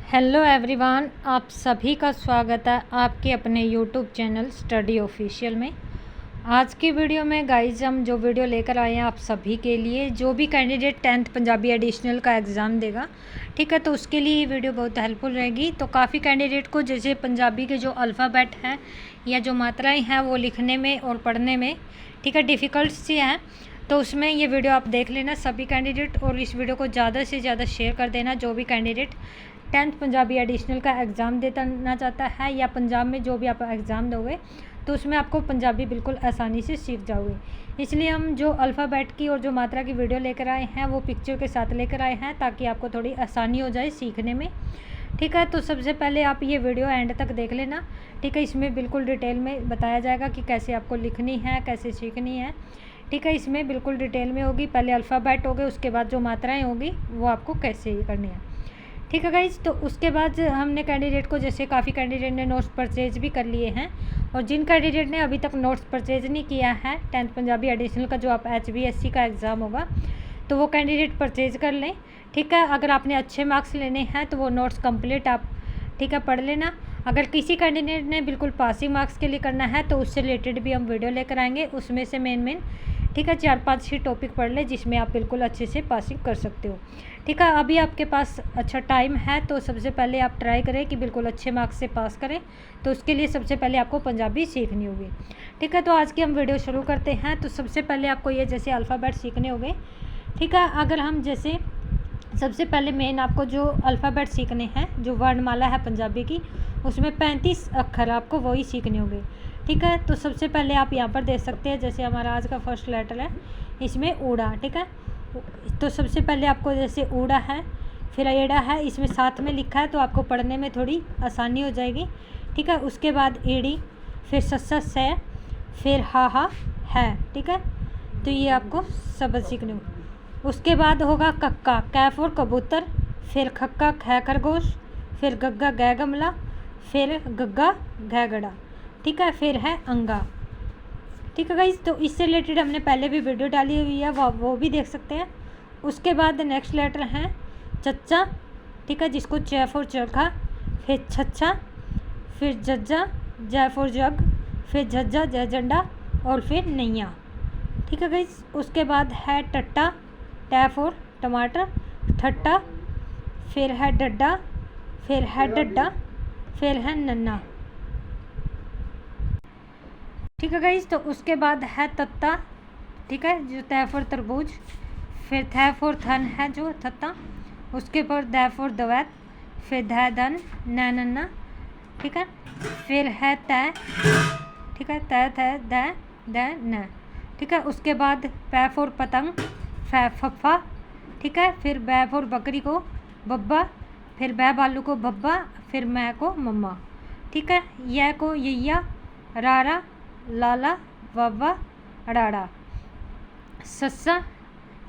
Hello everyone, आप सभी का स्वागत है आपके अपने यूट्यूब चैनल स्टडी ऑफिशियल में। आज की वीडियो में गाइज हम जो वीडियो लेकर आए हैं आप सभी के लिए, जो भी कैंडिडेट 10th पंजाबी एडिशनल का एग्ज़ाम देगा, ठीक है, तो उसके लिए ये वीडियो बहुत हेल्पफुल रहेगी। तो काफ़ी कैंडिडेट को जैसे पंजाबी के जो अल्फ़ाबेट हैं या जो मात्राएँ हैं वो लिखने में और पढ़ने में, ठीक है, डिफ़िकल्ट सी हैं, तो उसमें ये वीडियो आप देख लेना सभी कैंडिडेट, और इस वीडियो को ज़्यादा से ज़्यादा शेयर कर देना जो भी कैंडिडेट 10th पंजाबी एडिशनल का एग्ज़ाम देना चाहता है, या पंजाब में जो भी आप एग्ज़ाम दोगे तो उसमें आपको पंजाबी बिल्कुल आसानी से सीख जाओगे। इसलिए हम जो अल्फ़ाबेट की और जो मात्रा की वीडियो लेकर आए हैं वो पिक्चर के साथ लेकर आए हैं, ताकि आपको थोड़ी आसानी हो जाए सीखने में, ठीक है। तो सबसे पहले आप ये वीडियो एंड तक देख लेना, ठीक है। इसमें बिल्कुल डिटेल में बताया जाएगा कि कैसे आपको लिखनी है, कैसे सीखनी है, ठीक है। इसमें बिल्कुल डिटेल में होगी, पहले अल्फ़ाबेट हो गए, उसके बाद जो मात्राएँ होगी वो आपको कैसे ही करनी है, ठीक है गाइज। तो उसके बाद हमने कैंडिडेट को, जैसे काफ़ी कैंडिडेट ने नोट्स परचेज भी कर लिए हैं, और जिन कैंडिडेट ने अभी तक नोट्स परचेज नहीं किया है 10th पंजाबी एडिशनल का जो आप HBSC का एग्ज़ाम होगा, तो वो कैंडिडेट परचेज कर लें, ठीक है। अगर आपने अच्छे मार्क्स लेने हैं तो वो नोट्स कंप्लीट आप, ठीक है, पढ़ लेना। अगर किसी कैंडिडेट ने बिल्कुल पासिंग मार्क्स के लिए करना है तो उससे रिलेटेड भी हम वीडियो लेकर आएंगे, उसमें से मेन ठीक है 4-5 ही टॉपिक पढ़ ले जिसमें आप बिल्कुल अच्छे से पासिंग कर सकते हो, ठीक है। अभी आपके पास अच्छा टाइम है, तो सबसे पहले आप ट्राई करें कि बिल्कुल अच्छे मार्क्स से पास करें। तो उसके लिए सबसे पहले आपको पंजाबी सीखनी होगी, ठीक है। तो आज की हम वीडियो शुरू करते हैं। तो सबसे पहले आपको ये जैसे अल्फ़ाबेट सीखने होंगे, ठीक है। अगर हम जैसे सबसे पहले मेन आपको जो अल्फ़ाबेट सीखने हैं, जो वर्णमाला है पंजाबी की, उसमें 35 अक्षर आपको वही सीखने होंगे, ठीक है। तो सबसे पहले आप यहाँ पर देख सकते हैं, जैसे हमारा आज का फर्स्ट लेटर है, इसमें ऊड़ा, ठीक है। तो सबसे पहले आपको जैसे ऊड़ा है, फिर एड़ा है, इसमें साथ में लिखा है तो आपको पढ़ने में थोड़ी आसानी हो जाएगी, ठीक है। उसके बाद एड़ी, फिर सस्सा से, फिर हा है, ठीक है। तो ये आपको शब्द सीखने होंगे। उसके बाद होगा कक्का, कैफ और कबूतर, फिर खक्का ख खरगोश, फिर गग्गा गै गमला, फिर गग्गा घै गड़ा, ठीक है। फिर है अंगा, ठीक है गाइस। तो इससे रिलेटेड हमने पहले भी वीडियो डाली हुई है, वो भी देख सकते हैं। उसके बाद नेक्स्ट लेटर है चच्चा, ठीक है, जिसको च फॉर चरखा, फिर छच्छा, फिर जज्जा, जय फॉर जग, फिर झज्जा जय झंडा, और फिर नैया, ठीक है गाइस। उसके बाद है टट्टा, ट फॉर टमाटर, ठट्टा, फिर है डड्डा, फिर है डड्डा, फिर है नन्ना, ठीक है गाइस। तो उसके बाद है तत्ता, ठीक है, जो तै फॉर तरबूज, फिर थ फॉर थन है जो थत्ता, उसके बाद द फॉर दवैत, फिर ध धन न नन्ना, ठीक है। फिर है तय, ठीक है, तय थ द न, ठीक है। उसके बाद पै फॉर पतंग, फै फफा, ठीक है। फिर बै फॉर बकरी को बब्बा, फिर बै बालू को बब्बा, फिर मैं को मम्मा, ठीक है। यह को यैया, रारा, लाला, वावा, अड़ाड़ा, सस्सा,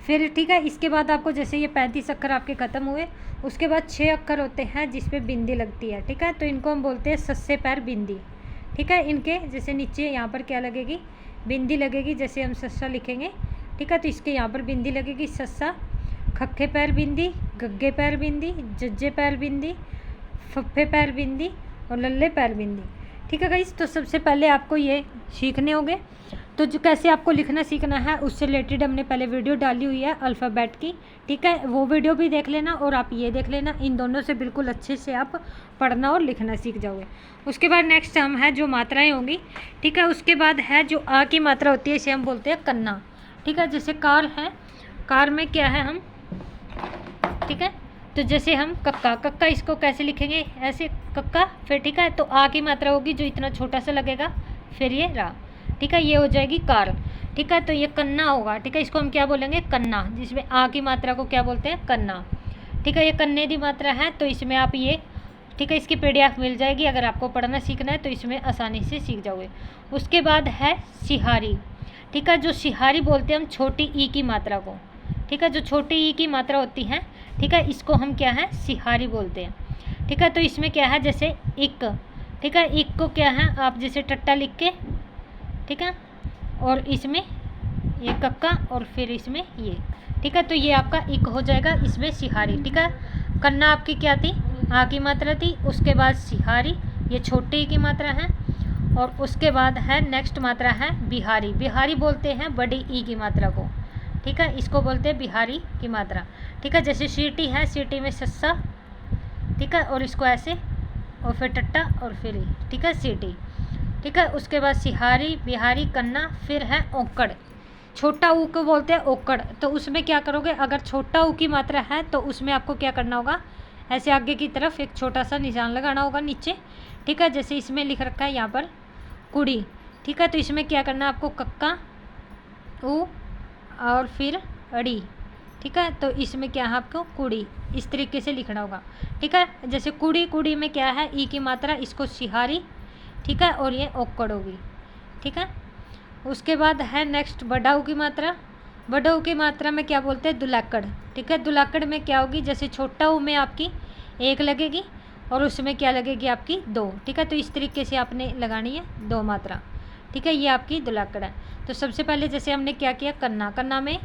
फिर ठीक है। इसके बाद आपको जैसे ये 35 अक्षर आपके ख़त्म हुए, उसके बाद 6 अक्षर होते हैं जिस पे बिंदी लगती है, ठीक है। तो इनको हम बोलते हैं सस्से पैर बिंदी, ठीक है। इनके जैसे नीचे यहाँ पर क्या लगेगी, बिंदी लगेगी, जैसे हम सस्सा लिखेंगे, ठीक है। तो इसके यहाँ पर बिंदी लगेगी सस्सा, खक्खे पैर बिंदी, गग्गे पैर बिंदी, जज्जे पैर बिंदी, फफ्फे पैर बिंदी, और लल्ले पैर बिंदी, ठीक है गाइस। तो सबसे पहले आपको ये सीखने होंगे। तो जो कैसे आपको लिखना सीखना है उससे रिलेटेड हमने पहले वीडियो डाली हुई है अल्फ़ाबेट की, ठीक है, वो वीडियो भी देख लेना, और आप ये देख लेना। इन दोनों से बिल्कुल अच्छे से आप पढ़ना और लिखना सीख जाओगे। उसके बाद नेक्स्ट हम है जो मात्राएं होंगी, ठीक है। उसके बाद है जो आ की मात्रा होती है, इसे हम बोलते हैं कन्ना, ठीक है। जैसे कार है, कार में क्या है हम, ठीक है। तो जैसे हम कक्का, कक्का इसको कैसे लिखेंगे, ऐसे कक्का, फिर ठीक है। तो आ की मात्रा होगी जो इतना छोटा सा लगेगा, फिर ये रा, ठीक है, ये हो जाएगी कार, ठीक है। तो ये कन्ना होगा, ठीक है, इसको हम क्या बोलेंगे, कन्ना, जिसमें आ की मात्रा को क्या बोलते हैं, कन्ना, ठीक है। ये कन्ने की मात्रा है, तो इसमें आप ये, ठीक है, इसकी PDF मिल जाएगी, अगर आपको पढ़ना सीखना है तो इसमें आसानी से सीख जाओगे। उसके बाद है सिहारी, ठीक है, जो सिहारी बोलते हैं हम छोटी ई की मात्रा को, ठीक है, जो छोटी ई की मात्रा होती है, ठीक है, इसको हम क्या है, सिहारी बोलते हैं, ठीक है। तो इसमें क्या है, जैसे इक, ठीक है, इक को क्या है आप जैसे टट्टा लिख के, ठीक है, और इसमें ये कक्का, और फिर इसमें ये, ठीक है। तो ये आपका इक हो जाएगा, इसमें सिहारी, ठीक है। कन्ना आपकी क्या थी, आ की मात्रा थी, उसके बाद सिहारी, ये छोटे ई की मात्रा है, और उसके बाद है नेक्स्ट मात्रा है बिहारी। बिहारी बोलते हैं बड़ी ई की मात्रा को, ठीक है, इसको बोलते हैं बिहारी की मात्रा, ठीक है। जैसे सीटी है, सीटी में सस्सा, ठीक है, और इसको ऐसे, और फिर टट्टा, और फिर ई, ठीक है, सीटी, ठीक है। उसके बाद सिहारी, बिहारी, कन्ना, फिर है ओक्कड़। छोटा ऊ को बोलते हैं ओक्कड़। तो उसमें क्या करोगे, अगर छोटा ऊ की मात्रा है तो उसमें आपको क्या करना होगा, ऐसे आगे की तरफ एक छोटा सा निशान लगाना होगा नीचे, ठीक है। जैसे इसमें लिख रखा है यहाँ पर कुड़ी, ठीक है, तो इसमें क्या करना है आपको, कक्का, ऊ और फिर अड़ी, ठीक है। तो इसमें क्या है आपको कुड़ी, इस तरीके से लिखना होगा, ठीक है। जैसे कुड़ी, कुड़ी में क्या है ई की मात्रा, इसको सिहारी, ठीक है, और ये ओक्कड़ होगी, ठीक है। उसके बाद है नेक्स्ट बड़ा ऊ की मात्रा। बड़ा ऊ की मात्रा में क्या बोलते हैं, दुलाकड़, ठीक है। दुलाकड़ में क्या होगी, जैसे छोटा ऊ में आपकी एक लगेगी और उसमें क्या लगेगी आपकी दो, ठीक है। तो इस तरीके से आपने लगानी है दो मात्रा, ठीक है। ये आपकी दुलाकड़ है। तो सबसे पहले जैसे हमने क्या किया, कन्ना, कन्ना में,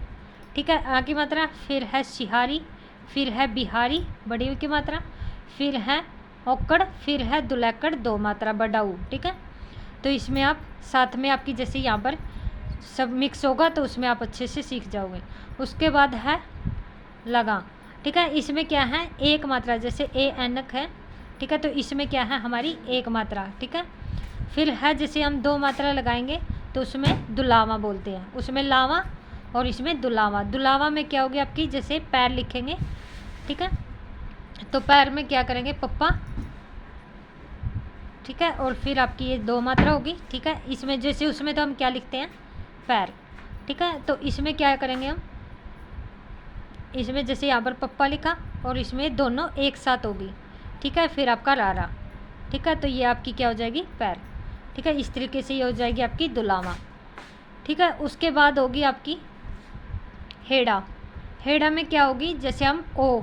ठीक है, आ की मात्रा, फिर है सिहारी, फिर है बिहारी बड़ी ऊ की मात्रा, फिर है ओक्कड़, फिर है दुलाकड़ दो मात्रा बड़ा ऊ, ठीक है। तो इसमें आप साथ में आपकी जैसे यहाँ पर सब मिक्स होगा तो उसमें आप अच्छे से सीख जाओगे। उसके बाद है लगा, ठीक है। इसमें क्या है एक मात्रा, जैसे ए एनक है, ठीक है, तो इसमें क्या है हमारी एक मात्रा, ठीक है। फिर है जैसे हम दो मात्रा लगाएंगे तो उसमें दुलावा बोलते हैं, उसमें लावा और इसमें दुलावा। दुलावा में क्या होगी आपकी, जैसे पैर लिखेंगे, ठीक है, तो पैर में क्या करेंगे, पप्पा, ठीक है, और फिर आपकी ये दो मात्रा होगी, ठीक है। इसमें जैसे उसमें तो हम क्या लिखते हैं, पैर, ठीक है। तो इसमें क्या करेंगे हम, इसमें जैसे यहाँ पर पप्पा लिखा और इसमें दोनों एक साथ होगी, ठीक है। फिर आपका रारा, ठीक है, तो ये आपकी क्या हो जाएगी, पैर, ठीक है। इस तरीके से ये हो जाएगी आपकी दुलावा, ठीक है। उसके बाद होगी आपकी हेड़ा। हेड़ा में क्या होगी, जैसे हम ओ,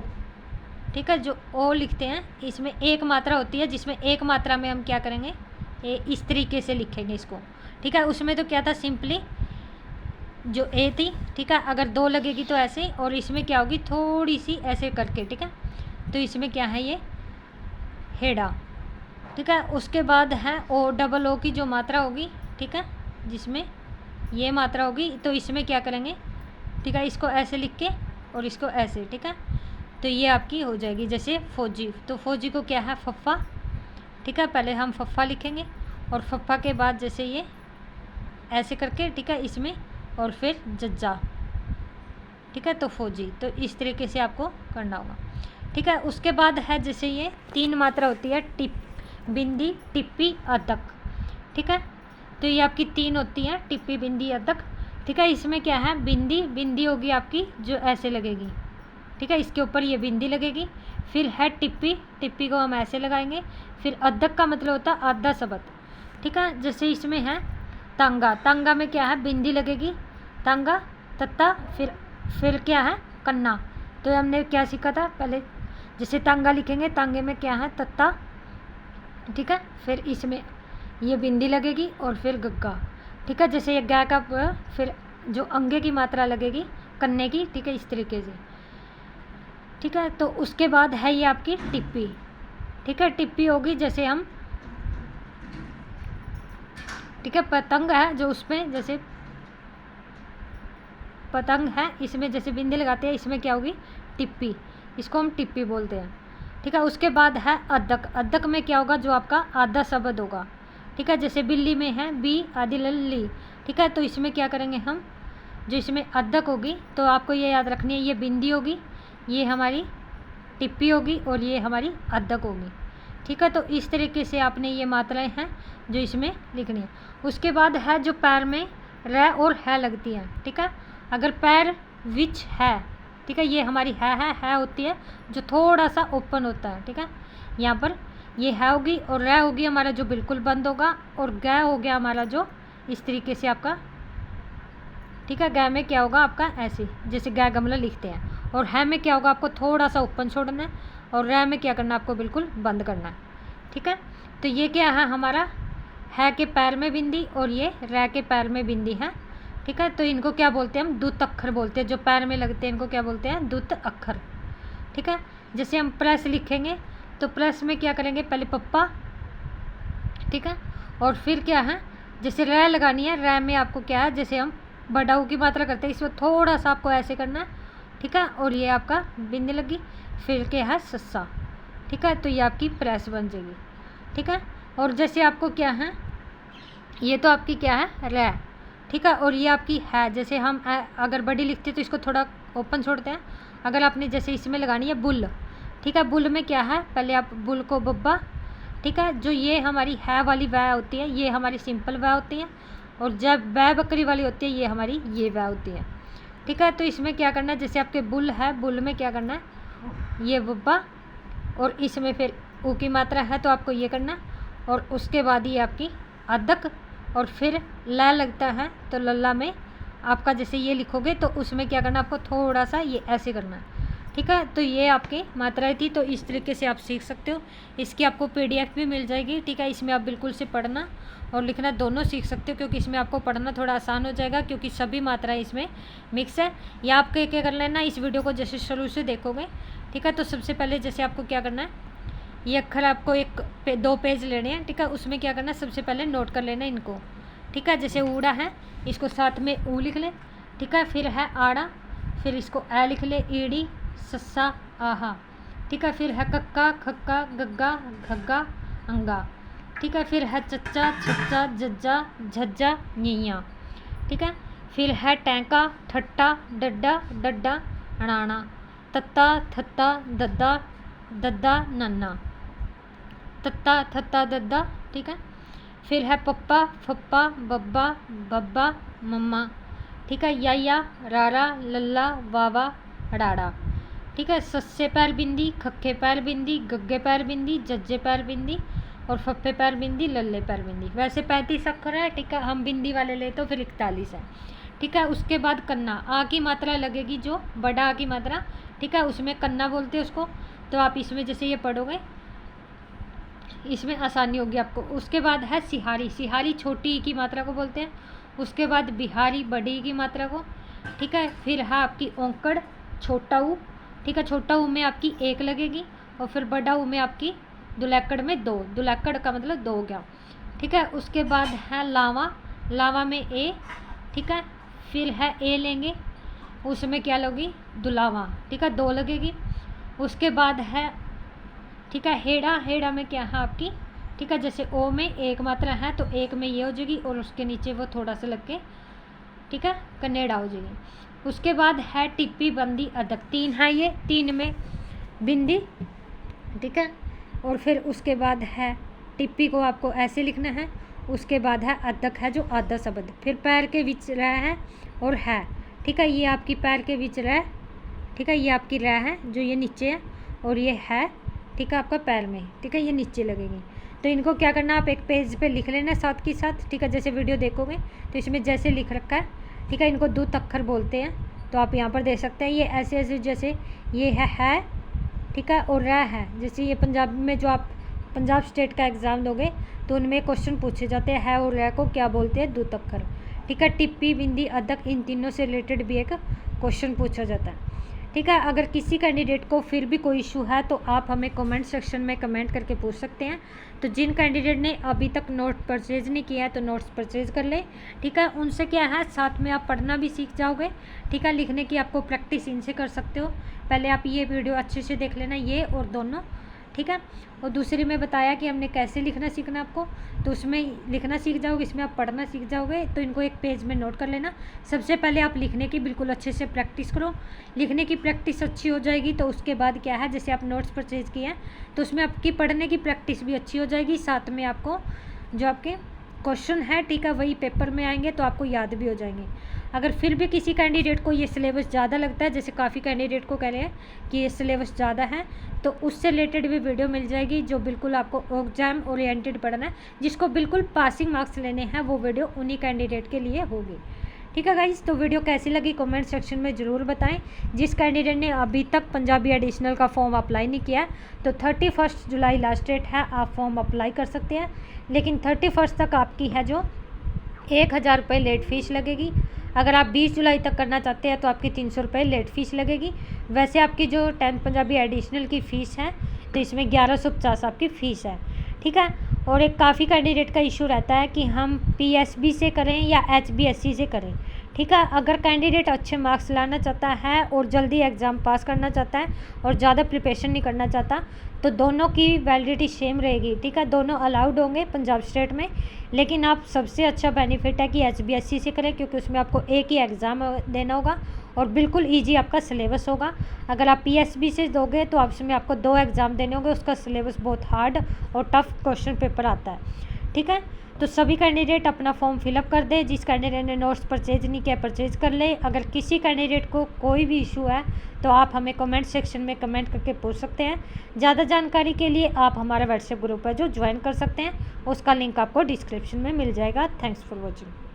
ठीक है, जो ओ लिखते हैं इसमें एक मात्रा होती है, जिसमें एक मात्रा में हम क्या करेंगे, इस तरीके से लिखेंगे इसको, ठीक है। उसमें तो क्या था, सिंपली जो ए थी, ठीक है, अगर दो लगेगी तो ऐसे, और इसमें क्या होगी थोड़ी सी ऐसे करके, ठीक है। तो इसमें क्या है ये हेड़ा, ठीक है। उसके बाद है ओ डबल ओ की जो मात्रा होगी, ठीक है, जिसमें ये मात्रा होगी, तो इसमें क्या करेंगे, ठीक है, इसको ऐसे लिख के और इसको ऐसे, ठीक है। तो ये आपकी हो जाएगी जैसे फौजी। तो फौजी को क्या है, फफ़ा, ठीक है, पहले हम फफ़ा लिखेंगे और फफ़ा के बाद जैसे ये ऐसे करके, ठीक है, इसमें, और फिर जज्जा, ठीक है, तो फौजी। तो इस तरीके से आपको करना होगा, ठीक है। उसके बाद है जैसे ये तीन मात्रा होती है, टिप, बिंदी, टिप्पी, अदक, ठीक है। तो ये आपकी तीन होती हैं, टिप्पी, बिंदी, अदक, ठीक है। इसमें क्या है, बिंदी, बिंदी होगी आपकी जो ऐसे लगेगी, ठीक है, इसके ऊपर ये बिंदी लगेगी। फिर है टिप्पी, टिप्पी को हम ऐसे लगाएंगे। फिर अदक का मतलब होता है आधा शब्द, ठीक है। जैसे इसमें है तांगा, तांगा में क्या है, बिंदी लगेगी, तांगा, तत्ता, फिर क्या है, कन्ना। तो हमने क्या सीखा था पहले, जैसे तांगा लिखेंगे, तांगे में क्या है, तत्ता, ठीक है। फिर इसमें ये बिंदी लगेगी और फिर गग्गा, ठीक है। जैसे ये गा का फिर जो अंगे की मात्रा लगेगी कन्ने की, ठीक है, इस तरीके से, ठीक है। तो उसके बाद है ये आपकी टिप्पी, ठीक है। टिप्पी होगी जैसे हम, ठीक है, पतंग है जो उसमें जैसे पतंग है, इसमें जैसे बिंदी लगाते हैं, इसमें क्या होगी, टिप्पी, इसको हम टिप्पी बोलते हैं, ठीक है। उसके बाद है अदक। अदक में क्या होगा, जो आपका आधा शब्द होगा, ठीक है। जैसे बिल्ली में है बी आदि लल्ली, ठीक है। तो इसमें क्या करेंगे हम, जो इसमें अदक होगी तो आपको ये याद रखनी है, ये बिंदी होगी, ये हमारी टिप्पी होगी और ये हमारी अदक होगी, ठीक है। तो इस तरीके से आपने ये मात्राएं हैं जो इसमें लिखनी है। उसके बाद है जो पैर में र और है लगती हैं, ठीक है। अगर पैर विच है, ठीक है, ये हमारी है होती है जो थोड़ा सा ओपन होता है, ठीक है। यहाँ पर ये है होगी और र होगी हमारा जो बिल्कुल बंद होगा, और ग हो गया हमारा जो इस तरीके से आपका, ठीक है। ग में क्या होगा आपका ऐसे, जैसे ग गमला लिखते हैं, और है में क्या होगा, आपको थोड़ा सा ओपन छोड़ना है, और र में क्या करना है, आपको बिल्कुल बंद करना है, ठीक है। तो ये क्या है हमारा, है के पैर में बिंदी और ये र के पैर में बिंदी है, ठीक है। तो इनको क्या बोलते हैं हम, दुत अक्षर बोलते हैं, जो पैर में लगते हैं इनको क्या बोलते हैं, दुत अक्षर, ठीक है। जैसे हम प्रेस लिखेंगे तो प्लस में क्या करेंगे, पहले पप्पा, ठीक है, और फिर क्या है, जैसे रै लगानी है, रै में आपको क्या है, जैसे हम बड़ा ऊ की मात्रा करते हैं, इसमें थोड़ा सा आपको ऐसे करना है, ठीक है, और ये आपका बिंदी लगी, फिर क्या है सस्सा, ठीक है, तो ये आपकी प्रेस बन जाएगी, ठीक है। और जैसे आपको क्या है, ये तो आपकी क्या है रै, ठीक है, और ये आपकी है, जैसे हम अगर बड़ी लिखते हैं तो इसको थोड़ा ओपन छोड़ते हैं, अगर आपने जैसे इसमें लगानी है बुल, ठीक है, बुल में क्या है, पहले आप बुल को बब्बा, ठीक है, जो ये हमारी है वाली वह होती है, ये हमारी सिंपल वह होती है, और जब वह बकरी वाली होती है ये हमारी ये वह होती है, ठीक है। तो इसमें क्या करना है, जैसे आपके बुल है, बुल में क्या करना है, ये बब्बा, और इसमें फिर ऊ की मात्रा है तो आपको ये करना, और उसके बाद ये आपकी अदक, और फिर ला लगता है तो लल्ला में आपका जैसे ये लिखोगे तो उसमें क्या करना, आपको थोड़ा सा ये ऐसे करना है, ठीक है। तो ये आपकी मात्राएं थी, तो इस तरीके से आप सीख सकते हो। इसकी आपको PDF भी मिल जाएगी, ठीक है, इसमें आप बिल्कुल से पढ़ना और लिखना दोनों सीख सकते हो, क्योंकि इसमें आपको पढ़ना थोड़ा आसान हो जाएगा, क्योंकि सभी मात्राएं इसमें मिक्स है। या आपको क्या कर लेना, इस वीडियो को जैसे शुरू से देखोगे, ठीक है, तो सबसे पहले जैसे आपको क्या करना है, ये अक्षर आपको 2 पेज लेने हैं, ठीक है, उसमें क्या करना है, सबसे पहले नोट कर लेना इनको, ठीक है। जैसे ऊड़ा है, इसको साथ में ऊ लिख ले, ठीक है, फिर है आड़ा, फिर इसको ए लिख ले, ईड़ी, सस्सा, आहा, ठीक है, फिर है कक्का, खक्का, गग्गा, घग्गा, अंगा, ठीक है, फिर है चच्चा, छच्चा, जज्जा, झज्जा, ञिया, ठीक है, फिर है टैंका, ठट्टा, डड्डा, डड्डा, अणाना, तत्ता, थत्ता, दद्दा, दद्दा, नन्ना, तत्ता, थत्ता, दद्दा, ठीक है, फिर है पप्पा, फप्पा, बब्बा, बब्बा, मम्मा, ठीक है, या, रारा, लल्ला, वावा, डाड़ा, ठीक है, सस्से पैर बिंदी, खक्के पैर बिंदी, गग्गे पैर बिंदी, जज्जे पैर बिंदी, और फप्पे पैर बिंदी, लल्ले पैर बिंदी। वैसे 35 अक्षर है, ठीक है, हम बिंदी वाले ले तो फिर 41 है, ठीक है। उसके बाद कन्ना, आ की मात्रा लगेगी, जो बड़ा आ की मात्रा, ठीक है, उसमें कन्ना बोलते हैं उसको, तो आप इसमें जैसे ये पढ़ोगे इसमें आसानी होगी आपको। उसके बाद है सिहारी, सिहारी छोटी ई की मात्रा को बोलते हैं। उसके बाद बिहारी बड़ी ई की मात्रा को, ठीक है। फिर है आपकी औंकड़, छोटा ऊ, ठीक है, छोटा ऊ में आपकी 1 लगेगी, और फिर बड़ा ऊ में आपकी दुलैकड़ में 2, दुलैकड़ का मतलब 2 हो गया, ठीक है। उसके बाद है लावा, लावा में ए, ठीक है, फिर है ए लेंगे, उसमें क्या लोगी, दुलावा, ठीक है, 2 लगेगी। उसके बाद है, ठीक है, हेड़ा, हेड़ा में क्या है आपकी, ठीक है, जैसे ओ में 1 मात्रा है तो 1 में ये हो जाएगी, और उसके नीचे वो थोड़ा सा लग के, ठीक है, कनेड़ा हो जाएगी। उसके बाद है टिप्पी, बंदी, अदक, 3 है ये, 3 में बिंदी, ठीक है, और फिर उसके बाद है टिप्पी को आपको ऐसे लिखना है। उसके बाद है अदक है, जो आधा शब्द, फिर पैर के बीच रह है और है, ठीक है, ये आपकी पैर के बीच रह, ठीक है, ये आपकी रह है जो ये नीचे है, और ये है, ठीक है, आपका पैर में, ठीक है, ये नीचे लगेगी। तो इनको क्या करना, आप एक पेज पे लिख लेना साथ के साथ, ठीक है, जैसे वीडियो देखोगे तो इसमें जैसे लिख रखा है, ठीक है, इनको 2 अक्षर बोलते हैं, तो आप यहाँ पर देख सकते हैं, ये ऐसे ऐसे, जैसे ये है, ठीक है, और रह है, जैसे ये पंजाब में जो आप पंजाब स्टेट का एग्ज़ाम दोगे तो उनमें क्वेश्चन पूछे जाते हैं, है और रह को क्या बोलते हैं, 2 अक्षर, ठीक है। टिप्पी, बिंदी, अदक, इन तीनों से रिलेटेड भी एक क्वेश्चन पूछा जाता है, ठीक है। अगर किसी कैंडिडेट को फिर भी कोई इशू है तो आप हमें कमेंट सेक्शन में कमेंट करके पूछ सकते हैं। तो जिन कैंडिडेट ने अभी तक नोट परचेज नहीं किया है तो नोट्स परचेज कर ले, ठीक है, उनसे क्या है, साथ में आप पढ़ना भी सीख जाओगे, ठीक है, लिखने की आपको प्रैक्टिस इनसे कर सकते हो। पहले आप ये वीडियो अच्छे से देख लेना, ये और दोनों, ठीक है। और दूसरी में बताया कि हमने कैसे लिखना सीखना आपको, तो उसमें लिखना सीख जाओगे, इसमें आप पढ़ना सीख जाओगे, तो इनको एक पेज में नोट कर लेना। सबसे पहले आप लिखने की बिल्कुल अच्छे से प्रैक्टिस करो, लिखने की प्रैक्टिस अच्छी हो जाएगी तो उसके बाद क्या है, जैसे आप नोट्स परचेज किए हैं तो उसमें आपकी पढ़ने की प्रैक्टिस भी अच्छी हो जाएगी, साथ में आपको जो आपके क्वेश्चन है, ठीक है, वही पेपर में आएंगे तो आपको याद भी हो जाएंगे। अगर फिर भी किसी कैंडिडेट को ये सिलेबस ज़्यादा लगता है, जैसे काफ़ी कैंडिडेट को कह रहे हैं कि ये सिलेबस ज़्यादा है, तो उससे रिलेटेड भी वीडियो मिल जाएगी, जो बिल्कुल आपको एग्जाम ओरिएंटेड पढ़ना है, जिसको बिल्कुल पासिंग मार्क्स लेने हैं, वो वीडियो उन्हीं कैंडिडेट के लिए होगी, ठीक है गाइस। तो वीडियो कैसी लगी कमेंट सेक्शन में ज़रूर बताएं। जिस कैंडिडेट ने अभी तक पंजाबी एडिशनल का फॉर्म अप्लाई नहीं किया तो 31 जुलाई लास्ट डेट है, आप फॉर्म अप्लाई कर सकते हैं, लेकिन 31 तक आपकी है जो 1000 रुपये लेट फीस लगेगी। अगर आप 20 जुलाई तक करना चाहते हैं तो आपकी 300 रुपये लेट फीस लगेगी। वैसे आपकी जो 10th पंजाबी एडिशनल की फ़ीस है तो इसमें 1150 आपकी फ़ीस है, ठीक है। और एक काफ़ी कैंडिडेट का इशू रहता है कि हम PSB से करें या HBSC से करें, ठीक है। अगर कैंडिडेट अच्छे मार्क्स लाना चाहता है और जल्दी एग्ज़ाम पास करना चाहता है और ज़्यादा प्रिपरेशन नहीं करना चाहता, तो दोनों की वैलिडिटी सेम रहेगी, ठीक है। दोनों अलाउड होंगे पंजाब स्टेट में, लेकिन आप सबसे अच्छा बेनिफिट है कि HBSC से करें, क्योंकि उसमें आपको एक ही एग्ज़ाम देना होगा और बिल्कुल ईजी आपका सिलेबस होगा। अगर आप PSB से दोगे तो उसमें आपको 2 एग्ज़ाम देने होंगे, उसका सिलेबस बहुत हार्ड और टफ क्वेश्चन पेपर आता है, ठीक है। तो सभी कैंडिडेट अपना फॉर्म फिलअप कर दे। जिस कैंडिडेट ने नोट्स परचेज नहीं किया परचेज कर ले। अगर किसी कैंडिडेट को कोई भी इशू है तो आप हमें कमेंट सेक्शन में कमेंट करके पूछ सकते हैं। ज़्यादा जानकारी के लिए आप हमारा व्हाट्सएप ग्रुप है जो ज्वाइन कर सकते हैं, उसका लिंक आपको डिस्क्रिप्शन में मिल जाएगा। Thanks for watching.